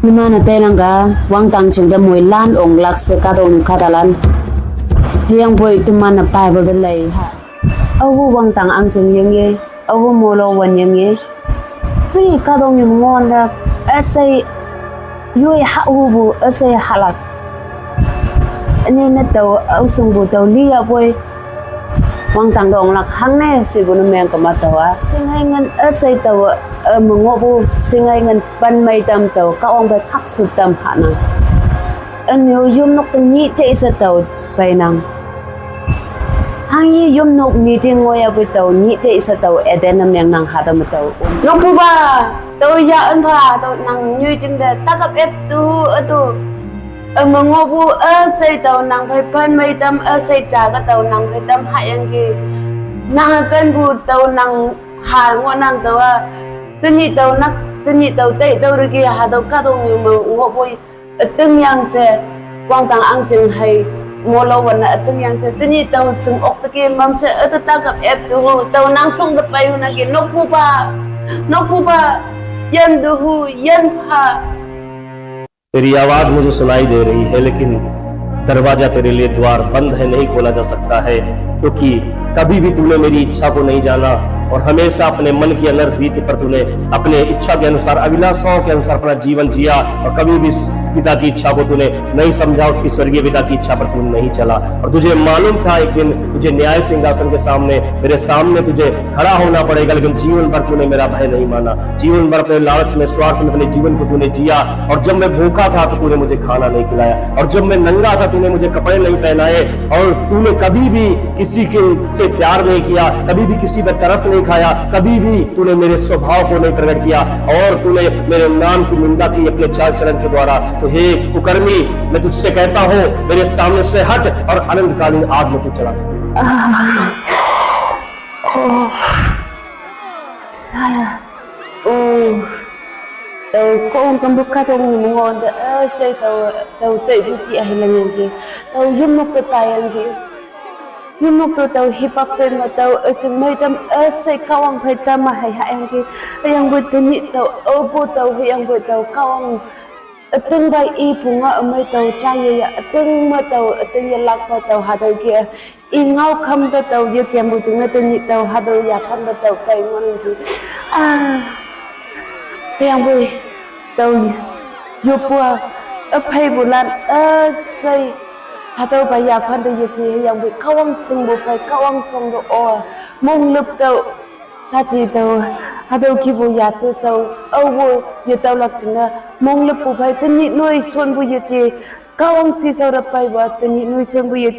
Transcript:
Nimana tenanga wang tang ching da mui lan ong lak se ka dong kadalan yang boy tu mana pai bo de lei ha awu wang tang ang ching yeng ye awu mo lo wan yeng ye hui ka dong yum ngon da asai yui ha wu bu asai halak ni na tàu au sung bu tàu li ya boy wang tang dong lak hang ne si bu meng ka ma tàu a sing hai ngan asai tàu mengo bu sing hai ngan pan mai tam tàu ka ong bai khak su tam ha na an yo yum nok tan ni che sa tàu bai nang hang yi yum nok ni ting ngoya bu tàu ni che sa tàu eden na meng nang ha da ma tàu nok bu ba tàu ya an ba tàu nang nyu ching da ta kap et tu atu mengo bu asai tàu nang bai pan mai tam asai cha ka tàu nang bai tam ha yang ki nang kan bu tàu nang ha ngo nang tàu a tuni tàu tây tàu rồi kia hà tàu cá tàu nhiều mà ngô bôi từng yang se quang tang ang chừng hay mua lâu vẫn là từng yang se tuni tàu sung ốc kia mắm se ở ta gặp ép tàu nang sung đập bay na kia nóc pupa yan du yan pha तेरी आवाज मुझे सुनाई दे रही है, लेकिन दरवाजा तेरे लिए द्वार बंद है, नहीं खोला जा सकता है, क्योंकि कभी भी तूने मेरी इच्छा को नहीं जाना और हमेशा अपने मन की अनर्थ रीति पर तूने अपने इच्छा के अनुसार, अभिलाषाओं के अनुसार अपना जीवन जिया और कभी भी पिता की इच्छा को तूने नहीं समझा, उसकी स्वर्गीय पिता की इच्छा पर तू नहीं चला। और तुझे मालूम था एक दिन तुझे न्याय सिंहासन के सामने, मेरे सामने तुझे खड़ा होना पड़ेगा, लेकिन जीवन भर तूने मेरा भय नहीं माना। जीवन भर अपने लालच में, स्वार्थ में अपने जीवन को तूने जिया। और जब मैं भूखा था तो तूने मुझे खाना नहीं खिलाया, और जब मैं नंगा था तूने मुझे कपड़े नहीं पहनाए, और तूने कभी भी किसी के से प्यार नहीं किया, कभी भी किसी पर तरस नहीं खाया, कभी भी तूने मेरे स्वभाव को नहीं प्रकट किया, और तूने मेरे नाम की निंदा की अपने चाल चलन के द्वारा। तो हे कुकर्मी, मैं तुझसे कहता हूँ मेरे सामने से हट और अनंतकालीन आग में तू चला। tàu con cầm bút cá trong những ngon đã xây tàu tây bút chị hay là những gì tàu yếm một cái tài anh gì yếm một cái tàu hip hop phim mà tàu ở trong mấy tâm xây cao ang phải tâm mà hay anh gì yang buat tani tàu ở bộ tàu hay yang buat tàu cao ang từng bài y phụng ở mấy tàu trai ya từng mà tàu từng lạc vào tàu hà tàu kia y ngao khăm cái tàu như kiếm một chúng nó tani tàu hà tàu ya khăm cái tàu cây ngon gì yang boy tàu yo pua hay bulan say atau bayar pada ye ji yang boy kawang sung bo fai kawang sung do o mong lup tàu tadi tàu atau kibu ya tu sau wo ye tàu lak china mong lup bo fai tani noi son bo ye ji kawang si sau rapai ba tani noi son bo ye